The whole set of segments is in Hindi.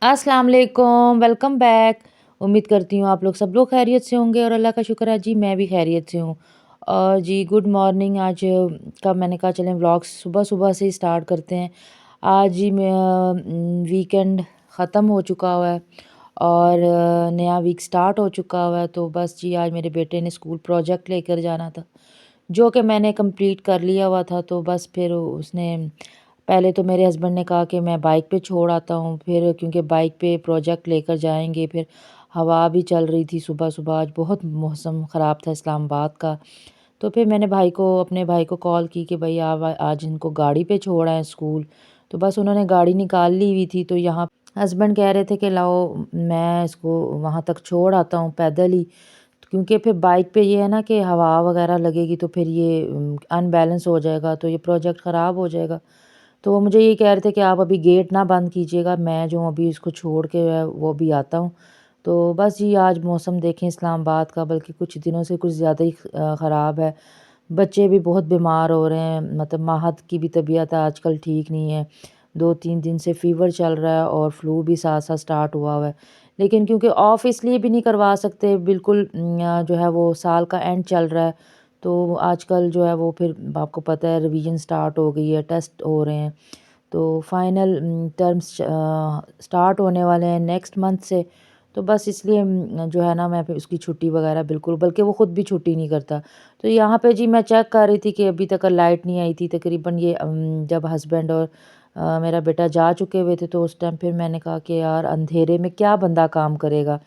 अस्सलाम वालेकुम, वेलकम बैक। उम्मीद करती हूँ आप लोग सब लोग खैरियत से होंगे और अल्लाह का शुक्र है जी मैं भी खैरियत से हूँ। और जी गुड मॉर्निंग आज का मैंने कहा चलें व्लॉग्स सुबह-सुबह से ही स्टार्ट करते हैं। आज जी वीकेंड ख़त्म हो चुका हुआ है और नया वीक स्टार्ट हो चुका हुआ है तो बस जी आज मेरे बेटे ने स्कूल प्रोजेक्ट लेकर जाना था, जो कि मैंने कंप्लीट कर लिया हुआ था तो बस फिर उसने पहले तो मेरे हस्बैंड ने कहा कि मैं बाइक पे छोड़ आता हूँ, फिर क्योंकि बाइक पे प्रोजेक्ट लेकर जाएँगे, फिर हवा भी चल रही थी सुबह-सुबह, आज बहुत मौसम ख़राब था इस्लामाबाद का। तो फिर मैंने अपने भाई को कॉल की कि भई आप आज इनको गाड़ी पे छोड़ आएँ स्कूल। तो बस उन्होंने गाड़ी निकाल ली हुई थी, तो यहाँ हस्बैंड कह रहे थे कि लाओ मैं इसको वहाँ तक छोड़ आता हूँ पैदल ही, क्योंकि फिर बाइक पे ये है ना कि हवा वगैरह लगेगी तो फिर ये अनबैलेंस हो जाएगा, तो ये प्रोजेक्ट ख़राब हो जाएगा। तो वो मुझे ये कह रहे थे कि आप अभी गेट ना बंद कीजिएगा, मैं जो अभी इसको छोड़ के वो भी आता हूँ। तो बस जी आज मौसम देखें इस्लामाबाद का बल्कि कुछ दिनों से कुछ ज़्यादा ही ख़राब है। बच्चे भी बहुत बीमार हो रहे हैं, मतलब माहद की भी तबीयत आजकल ठीक नहीं है। 2-3 दिन से फ़ीवर चल रहा है और फ्लू भी साथ-साथ स्टार्ट हुआ है। लेकिन क्योंकि ऑफ इसलिए भी नहीं करवा सकते बिल्कुल जो है वो साल का एंड चल रहा है। तो आजकल जो है वो फिर आपको पता है रिवीजन स्टार्ट हो गई है, टेस्ट हो रहे हैं। तो फाइनल टर्म्स स्टार्ट होने वाले हैं नेक्स्ट मंथ से। तो बस इसलिए जो है ना मैं फिर उसकी छुट्टी वगैरह बिल्कुल बल्कि वो ख़ुद भी छुट्टी नहीं करता। तो यहाँ पे जी मैं चेक कर रही थी कि अभी तक लाइट नहीं आई थी तकरीबन ये जब हस्बैंड और मेरा बेटा जा चुके हुए थे तो उस टाइम फिर मैंने कहा कि यार अंधेरे में क्या बंदा काम करेगा।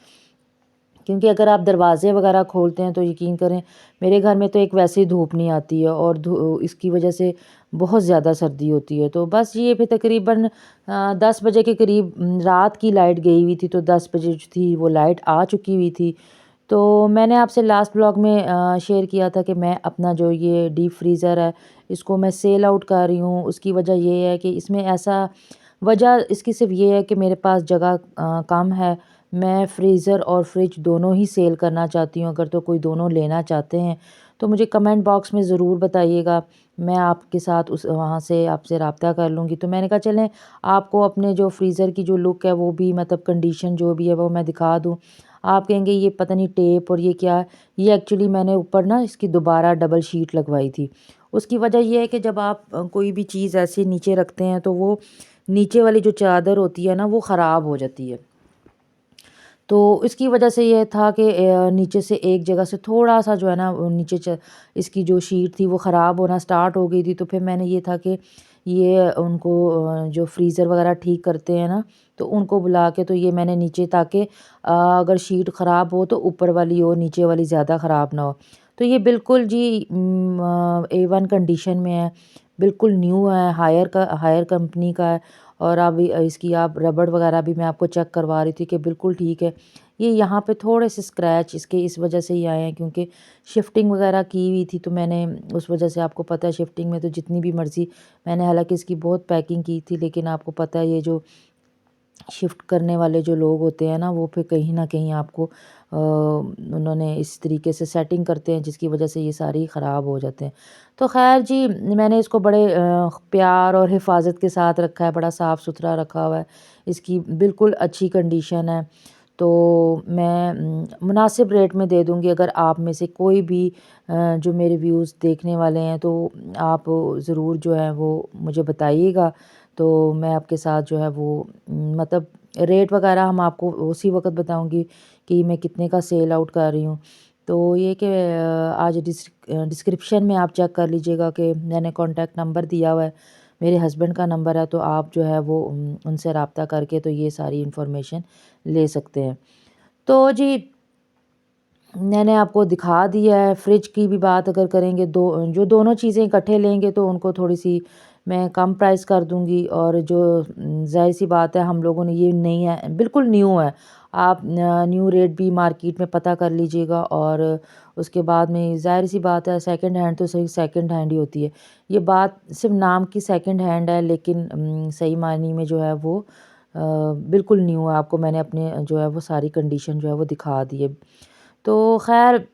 क्योंकि अगर आप दरवाज़े वगैरह खोलते हैं तो यकीन करें मेरे घर में तो एक वैसे ही धूप नहीं आती है और इसकी वजह से बहुत ज़्यादा सर्दी होती है। तो बस ये फिर तकरीबन 10 बजे के करीब रात की लाइट गई हुई थी तो 10 बजे जो थी वो लाइट आ चुकी हुई थी। तो मैंने आपसे लास्ट ब्लॉग में शेयर किया था कि मैं अपना जो ये डीप फ्रीज़र है इसको मैं सेल आउट कर रही हूँ। उसकी वजह ये है कि इसमें ऐसा वजह इसकी सिर्फ़ ये है कि मेरे पास जगह कम है। मैं फ्रीज़र और फ्रिज दोनों ही सेल करना चाहती हूँ, अगर तो कोई दोनों लेना चाहते हैं तो मुझे कमेंट बॉक्स में ज़रूर बताइएगा। मैं आपके साथ उस वहाँ से आपसे राब्ता कर लूँगी। तो मैंने कहा चलें आपको अपने जो फ्रीज़र की जो लुक है वो भी मतलब कंडीशन जो भी है वो मैं दिखा दूँ। आप कहेंगे ये पता नहीं टेप और ये क्या है? ये एक्चुअली मैंने ऊपर ना इसकी दोबारा डबल शीट लगवाई थी। उसकी वजह ये है कि जब आप कोई भी चीज़ ऐसे नीचे रखते हैं तो वो नीचे वाली जो चादर होती है ना वो ख़राब हो जाती है। तो इसकी वजह से ये था कि नीचे से एक जगह से थोड़ा-सा जो है ना वो नीचे इसकी जो शीट थी वो ख़राब होना स्टार्ट हो गई थी। तो फिर मैंने ये था कि ये उनको जो फ्रीज़र वग़ैरह ठीक करते हैं ना, तो उनको बुला के तो ये मैंने नीचे ताकि अगर शीट ख़राब हो तो ऊपर वाली हो, नीचे वाली ज़्यादा ख़राब ना हो। तो ये बिल्कुल जी A1 कंडीशन में है, बिल्कुल न्यू है, हायर कंपनी का है। और अभी इसकी आप रबड़ वगैरह भी मैं आपको चेक करवा रही थी कि बिल्कुल ठीक है। ये यहाँ पे थोड़े से स्क्रैच इसके इस वजह से ही आए हैं क्योंकि शिफ्टिंग वगैरह की हुई थी तो मैंने उस वजह से आपको पता है शिफ्टिंग में तो जितनी भी मर्ज़ी मैंने हालाँकि इसकी बहुत पैकिंग की थी लेकिन आपको पता है ये जो शिफ्ट करने वाले जो लोग होते हैं ना वो फिर कहीं न कहीं आपको उन्होंने इस तरीके से सेटिंग करते हैं जिसकी वजह से ये सारी ख़राब हो जाते हैं। तो ख़ैर जी मैंने इसको बड़े प्यार और हिफ़ाज़त के साथ रखा है, बड़ा साफ़-सुथरा रखा हुआ है। इसकी बिल्कुल अच्छी कंडीशन है। तो मैं मुनासिब रेट में दे दूँगी अगर आप में से कोई भी जो मेरे व्यूज़ देखने वाले हैं तो आप ज़रूर जो है वो मुझे बताइएगा। तो मैं आपके साथ जो है वो मतलब रेट वगैरह हम आपको उसी वक़्त बताऊँगी कि मैं कितने का सेल आउट कर रही हूँ। तो ये कि आज डिस्क्रिप्शन में आप चेक कर लीजिएगा कि मैंने कॉन्टैक्ट नंबर दिया हुआ है, मेरे हस्बैंड का नंबर है तो आप जो है वो उनसे राब्ता करके तो ये सारी इन्फॉर्मेशन ले सकते हैं। तो जी मैंने आपको दिखा दिया है, फ्रिज की भी बात अगर करेंगे जो दोनों चीज़ें इकट्ठे लेंगे तो उनको थोड़ी-सी मैं कम प्राइस कर दूँगी और जो ज़ाहिर-सी बात है हम लोगों ने ये नहीं है बिल्कुल न्यू है। आप न्यू रेट भी मार्केट में पता कर लीजिएगा और उसके बाद में ज़ाहिर-सी बात है सेकंड हैंड तो सही सेकंड हैंड ही होती है। ये बात सिर्फ़ नाम की सेकंड हैंड है लेकिन सही मायने में जो है वो बिल्कुल न्यू है। आपको मैंने अपने जो है वो सारी कंडीशन जो है वो दिखा दी है। तो ख़ैर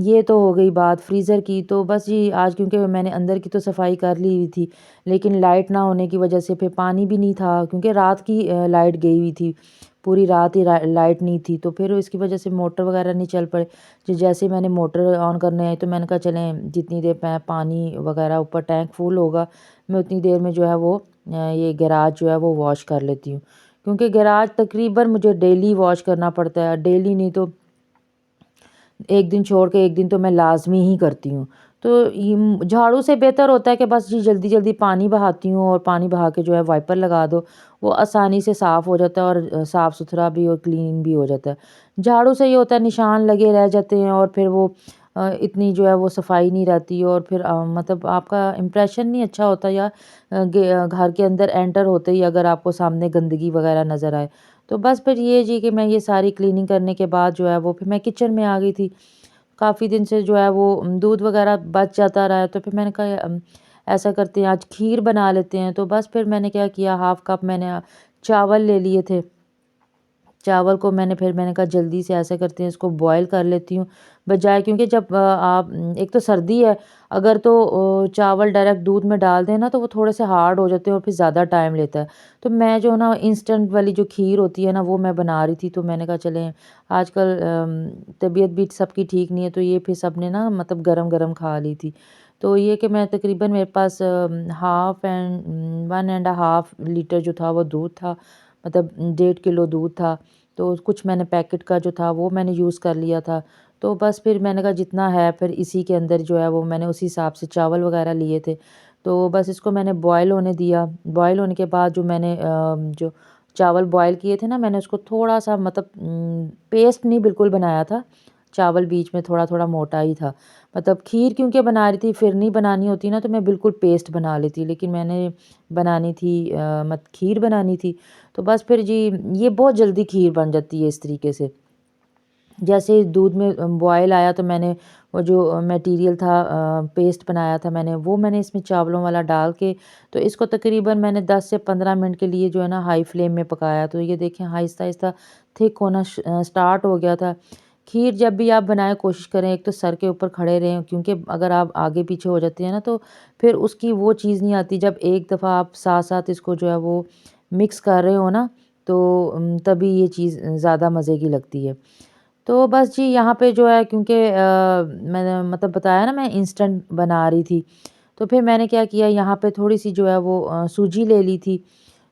ये तो हो गई बात फ्रीज़र की। तो बस जी आज क्योंकि मैंने अंदर की तो सफाई कर ली हुई थी, लेकिन लाइट ना होने की वजह से फिर पानी भी नहीं था, क्योंकि रात की लाइट गई हुई थी, पूरी रात ही लाइट नहीं थी। तो फिर इसकी वजह से मोटर वगैरह नहीं चल पड़े। जो जैसे ही मैंने मोटर ऑन करने आई तो मैंने कहा चलें जितनी देर पानी वगैरह ऊपर टैंक फुल होगा, मैं उतनी देर में जो है वो ये गैराज जो है वो वॉश कर लेती हूँ। क्योंकि गैराज तकरीबन मुझे डेली वॉश करना पड़ता है, डेली नहीं तो एक दिन छोड़ के एक दिन तो मैं लाज़मी ही करती हूँ। तो झाड़ू से बेहतर होता है कि बस जी जल्दी-जल्दी पानी बहाती हूँ और पानी बहा के जो है वाइपर लगा दो, वो आसानी से साफ़ हो जाता है और साफ़-सुथरा भी और क्लीन भी हो जाता है। झाड़ू से ये होता है निशान लगे रह जाते हैं और फिर वो इतनी जो है वो सफाई नहीं रहती और फिर मतलब आपका इम्प्रेशन नहीं अच्छा होता, या घर के अंदर एंटर होते ही अगर आपको सामने गंदगी वगैरह नज़र आए। तो बस फिर ये जी कि मैं ये सारी क्लीनिंग करने के बाद जो है वो फिर मैं किचन में आ गई थी। काफ़ी दिन से जो है वो दूध वगैरह बच जाता रहा है, तो फिर मैंने कहा ऐसा करते हैं आज खीर बना लेते हैं। तो बस फिर मैंने क्या किया, हाफ़ कप मैंने चावल ले लिए थे। चावल को मैंने कहा जल्दी से ऐसा करते हैं इसको बॉयल कर लेती हूँ, बजाय क्योंकि जब एक तो सर्दी है, अगर तो चावल डायरेक्ट दूध में डाल दें ना तो वो थोड़े से हार्ड हो जाते हैं और फिर ज़्यादा टाइम लेता है। तो मैं जो ना इंस्टेंट वाली जो खीर होती है ना वो मैं बना रही थी, तो मैंने कहा चलें आजकल तबीयत भी सबकी ठीक नहीं है, तो ये फिर सबने ना मतलब गरम-गरम खा ली थी। तो ये कि मैं तकरीबन मेरे पास half and 1 and half litre जो था वो दूध था, मतलब 1.5 किलो दूध था। तो कुछ मैंने पैकेट का जो था वो मैंने यूज़ कर लिया था। तो बस फिर मैंने कहा जितना है फिर इसी के अंदर जो है वो मैंने उसी हिसाब से चावल वगैरह लिए थे। तो बस इसको मैंने बॉयल होने दिया। बॉयल होने के बाद जो मैंने जो चावल बॉयल किए थे ना, मैंने उसको थोड़ा-सा मतलब पेस्ट नहीं बिल्कुल बनाया था। चावल बीच में थोड़ा-थोड़ा मोटा ही था। मतलब खीर क्योंकि बना रही थी, फिरनी बनानी होती ना तो मैं बिल्कुल पेस्ट बना लेती, लेकिन मैंने बनानी थी खीर बनानी थी। तो बस फिर जी ये बहुत जल्दी खीर बन जाती है इस तरीके से। जैसे ही दूध में बॉयल आया तो मैंने वो जो मटेरियल था पेस्ट बनाया था मैंने इसमें चावलों वाला डाल के, तो इसको तकरीबन मैंने 10 से 15 मिनट के लिए जो है ना हाई फ्लेम में पकाया। तो ये देखें आहिस्ता-आहिस्ता थिक होना स्टार्ट हो गया था। खीर जब भी आप बनाएँ कोशिश करें एक तो सर के ऊपर खड़े रहें, क्योंकि अगर आप आगे पीछे हो जाते हैं ना तो फिर उसकी वो चीज़ नहीं आती। जब एक दफ़ा आप साथ-साथ इसको जो है वो मिक्स कर रहे हो ना, तो तभी ये चीज़ ज़्यादा मज़े की लगती है। तो बस जी यहाँ पे जो है क्योंकि मैंने मतलब बताया ना मैं इंस्टेंट बना रही थी, तो फिर मैंने क्या किया यहाँ पे थोड़ी-सी जो है वो सूजी ले ली थी।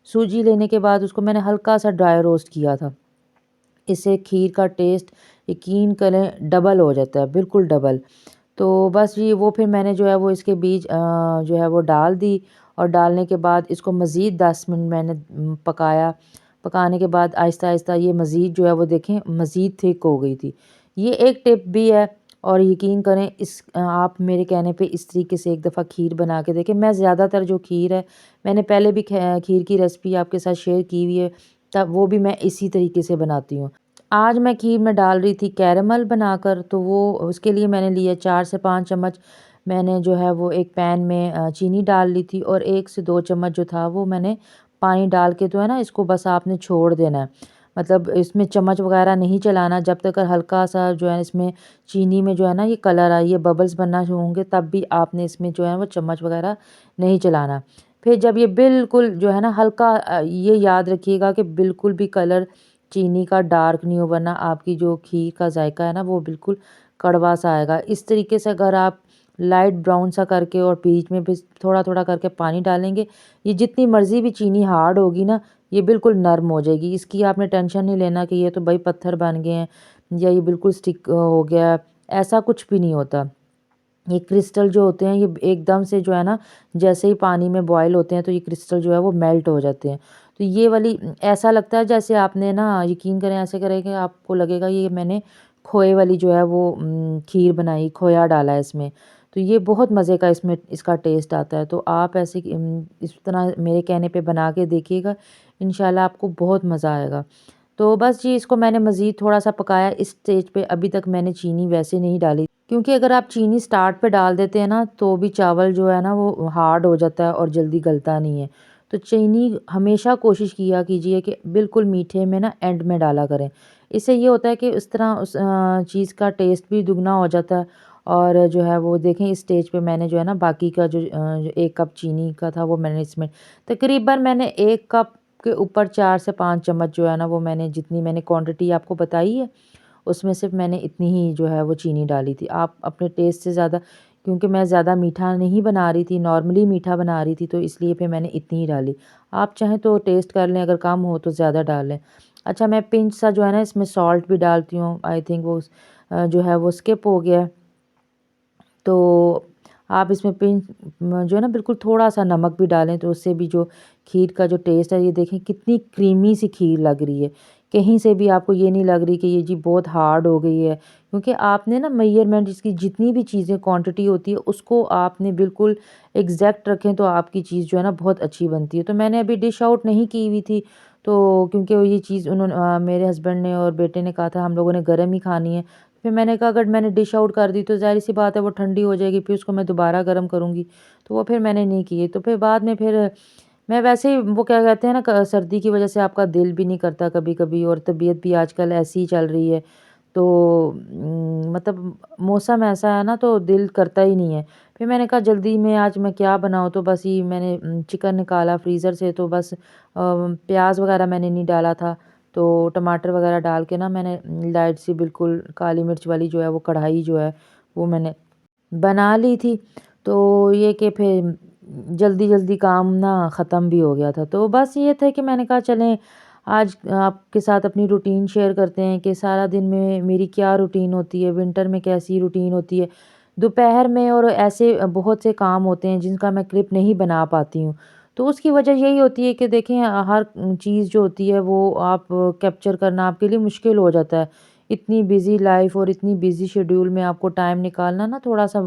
सूजी लेने के बाद उसको मैंने हल्का-सा ड्राई रोस्ट किया था। इससे खीर का टेस्ट यकीन करें डबल हो जाता है, बिल्कुल डबल। तो बस ये वो फिर मैंने जो है वो इसके बीच जो है वो डाल दी और डालने के बाद इसको मज़ीद 10 मिनट मैंने पकाया। पकाने के बाद आहिस्ता-आहिस्ता ये मज़ीद जो है वो देखें मज़ीद थिक हो गई थी। ये एक टिप भी है और यकीन करें आप मेरे कहने पे इस तरीके से एक दफ़ा खीर बना के देखें। मैं ज़्यादातर जो खीर है मैंने पहले भी खीर की रेसिपी आपके साथ शेयर की हुई है, तब वो भी मैं इसी तरीके से बनाती हूँ। आज मैं खीर में डाल रही थी कैरेमल बनाकर, तो वो उसके लिए मैंने लिया 4 से 5 चम्मच मैंने जो है वो एक पैन में चीनी डाल ली थी और 1 से 2 चम्मच जो था वो मैंने पानी डाल के जो है ना इसको बस आपने छोड़ देना है। मतलब इसमें चम्मच वगैरह नहीं चलाना जब तक हल्का-सा जो है इसमें चीनी में जो है ना ये कलर आए, ये बबल्स बनना शुरू होंगे, तब भी आपने इसमें जो है वो चम्मच वगैरह नहीं चलाना। फिर जब ये बिल्कुल जो है ना हल्का ये याद रखिएगा कि बिल्कुल भी कलर चीनी का डार्क नहीं हो, वरना आपकी जो खीर का जायका है ना वो बिल्कुल कड़वा सा आएगा। इस तरीके से अगर आप लाइट ब्राउन सा करके और बीच में भी थोड़ा-थोड़ा करके पानी डालेंगे, ये जितनी मर्ज़ी भी चीनी हार्ड होगी ना, ये बिल्कुल नरम हो जाएगी। इसकी आपने टेंशन नहीं लेना कि ये तो भई पत्थर बन गए हैं या ये बिल्कुल स्टिक हो गया है, ऐसा कुछ भी नहीं होता। ये क्रिस्टल जो होते हैं ये एकदम से जो है ना जैसे ही पानी में बॉयल होते हैं तो ये क्रिस्टल जो है वो मेल्ट हो जाते हैं। तो ये वाली ऐसा लगता है जैसे आपने ना यकीन करें ऐसे करें कि आपको लगेगा ये मैंने खोए वाली जो है वो खीर बनाई, खोया डाला है इसमें। तो ये बहुत मज़े का इसमें इसका टेस्ट आता है। तो आप ऐसे इस तरह मेरे कहने पे बना के देखिएगा, इंशाल्लाह आपको बहुत मज़ा आएगा। तो बस जी इसको मैंने मज़ीद थोड़ा-सा पकाया। इस स्टेज पे अभी तक मैंने चीनी वैसे नहीं डाली, क्योंकि अगर आप चीनी स्टार्ट पे डाल देते हैं ना तो भी चावल जो है ना वो हार्ड हो जाता है और जल्दी गलता नहीं है। तो चीनी हमेशा कोशिश किया कीजिए कि बिल्कुल मीठे में ना एंड में डाला करें। इससे ये होता है कि इस तरह उस चीज़ का टेस्ट भी दुगना हो जाता है। और जो है वो देखें इस स्टेज पे मैंने जो है ना बाकी का जो 1 कप चीनी का था वो मैंने इसमें तकरीबन मैंने 1 कप के ऊपर 4 से 5 चम्मच जो है ना वो मैंने जितनी मैंने क्वांटिटी आपको बताई है, उसमें सिर्फ मैंने इतनी ही जो है वो चीनी डाली थी। आप अपने टेस्ट से ज़्यादा, क्योंकि मैं ज़्यादा मीठा नहीं बना रही थी, नॉर्मली मीठा बना रही थी, तो इसलिए फिर मैंने इतनी ही डाली। आप चाहें तो टेस्ट कर लें, अगर कम हो तो ज़्यादा डाल लें। अच्छा, मैं पिंच सा जो है ना इसमें सॉल्ट भी डालती हूँ। आई थिंक वो जो है वो स्किप हो गया है। तो आप इसमें जो है ना बिल्कुल थोड़ा-सा नमक भी डालें, तो उससे भी जो खीर का जो टेस्ट है, ये देखें कितनी क्रीमी सी खीर लग रही है। कहीं से भी आपको ये नहीं लग रही कि ये जी बहुत हार्ड हो गई है, क्योंकि आपने ना मेजरमेंट इसकी जितनी भी चीज़ें क्वांटिटी होती है उसको आपने बिल्कुल एग्जैक्ट रखें, तो आपकी चीज़ जो है ना बहुत अच्छी बनती है। तो मैंने अभी डिश आउट नहीं की हुई थी, तो क्योंकि ये चीज़ मेरे हस्बैंड ने और बेटे ने कहा था हम लोगों ने गर्म ही खानी है। फिर मैंने कहा अगर मैंने डिश आउट कर दी तो ज़ाहिर-सी बात है वो ठंडी हो जाएगी, फिर उसको मैं दोबारा गर्म करूँगी, तो वो फिर मैंने नहीं की। तो फिर बाद में फिर मैं वैसे ही वो क्या कहते हैं ना सर्दी की वज़ह से आपका दिल भी नहीं करता कभी-कभी, और तबीयत भी आजकल ऐसी ही चल रही है। तो मतलब मौसम ऐसा है ना तो दिल करता ही नहीं है। फिर मैंने कहा जल्दी में आज मैं क्या बनाऊँ, तो बस ये मैंने चिकन निकाला फ्रीज़र से, तो बस प्याज़ वग़ैरह मैंने नहीं डाला था। तो टमाटर वग़ैरह डाल के ना मैंने लाइट सी बिल्कुल काली मिर्च वाली जो है वो कढ़ाई जो है वो मैंने बना ली थी। तो ये कि फिर जल्दी-जल्दी काम ना ख़त्म भी हो गया था। तो बस ये था कि मैंने कहा चलें आज आपके साथ अपनी रूटीन शेयर करते हैं कि सारा दिन में मेरी क्या रूटीन होती है, विंटर में कैसी रूटीन होती है, दोपहर में, और ऐसे बहुत से काम होते हैं जिनका मैं क्लिप नहीं बना पाती हूँ। तो उसकी वजह यही होती है कि देखें हर चीज़ जो होती है वो आप कैप्चर करना आपके लिए मुश्किल हो जाता है। इतनी बिज़ी लाइफ़ और इतनी बिज़ी शेड्यूल में आपको टाइम निकालना ना थोड़ा-सा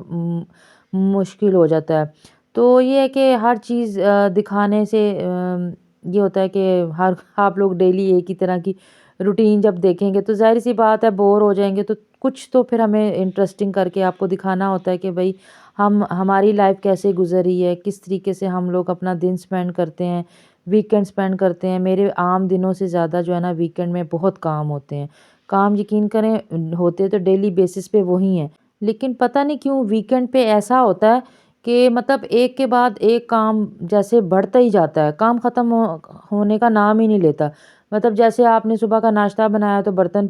मुश्किल हो जाता है। तो ये है कि हर चीज़ दिखाने से ये होता है कि हर आप लोग डेली एक ही तरह की रूटीन जब देखेंगे तो ज़ाहिर-सी बात है बोर हो जाएँगे, तो कुछ तो फिर हमें इंटरेस्टिंग करके आपको दिखाना होता है कि भई हम हमारी लाइफ़ कैसे गुज़र रही है, किस तरीके से हम लोग अपना दिन स्पेंड करते हैं, वीकेंड स्पेंड करते हैं। मेरे आम दिनों से ज़्यादा जो है ना वीकेंड में बहुत काम होते हैं। काम यकीन करें होते तो डेली बेसिस पे वही हैं। लेकिन पता नहीं क्यों वीकेंड पे ऐसा होता है कि मतलब एक के बाद एक काम जैसे बढ़ता ही जाता है, काम ख़त्म होने का नाम ही नहीं लेता। मतलब जैसे आपने सुबह का नाश्ता बनाया तो बर्तन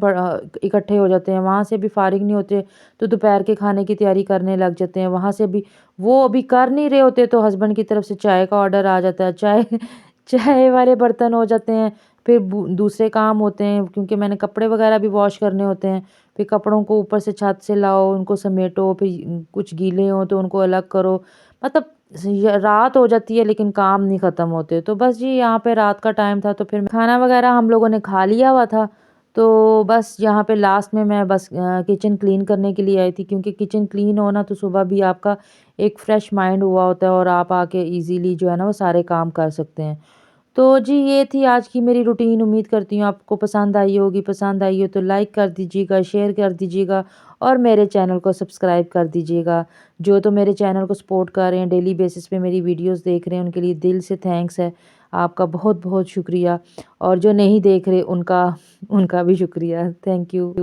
इकट्ठे हो जाते हैं, वहाँ से भी फ़ारिग नहीं होते, तो दोपहर के खाने की तैयारी करने लग जाते हैं, वहाँ से भी वो अभी कर नहीं रहे होते तो हस्बैंड की तरफ से चाय का ऑर्डर आ जाता है, चाय चाय वाले बर्तन हो जाते हैं। फिर दूसरे काम होते हैं, क्योंकि मैंने कपड़े वगैरह भी वॉश करने होते हैं। फिर कपड़ों को ऊपर से छत से लाओ, उनको समेटो, फिर कुछ गीले हों तो उनको अलग करो। मतलब रात हो जाती है लेकिन काम नहीं ख़त्म होते। तो बस जी यहाँ पे रात का टाइम था, तो फिर खाना वगैरह हम लोगों ने खा लिया हुआ था। तो बस यहाँ पे लास्ट में मैं बस किचन क्लीन करने के लिए आई थी, क्योंकि किचन क्लीन हो ना तो सुबह भी आपका एक फ्रेश माइंड हुआ होता है और आप आके ईज़िली जो है ना वो सारे काम कर सकते हैं। तो जी ये थी आज की मेरी रूटीन। उम्मीद करती हूँ आपको पसंद आई होगी। पसंद आई हो तो लाइक कर दीजिएगा, शेयर कर दीजिएगा और मेरे चैनल को सब्सक्राइब कर दीजिएगा। जो तो मेरे चैनल को सपोर्ट कर रहे हैं, डेली बेसिस पे मेरी वीडियोस देख रहे हैं, उनके लिए दिल से थैंक्स है। आपका बहुत-बहुत शुक्रिया, और जो नहीं देख रहे उनका उनका भी शुक्रिया। Thank you.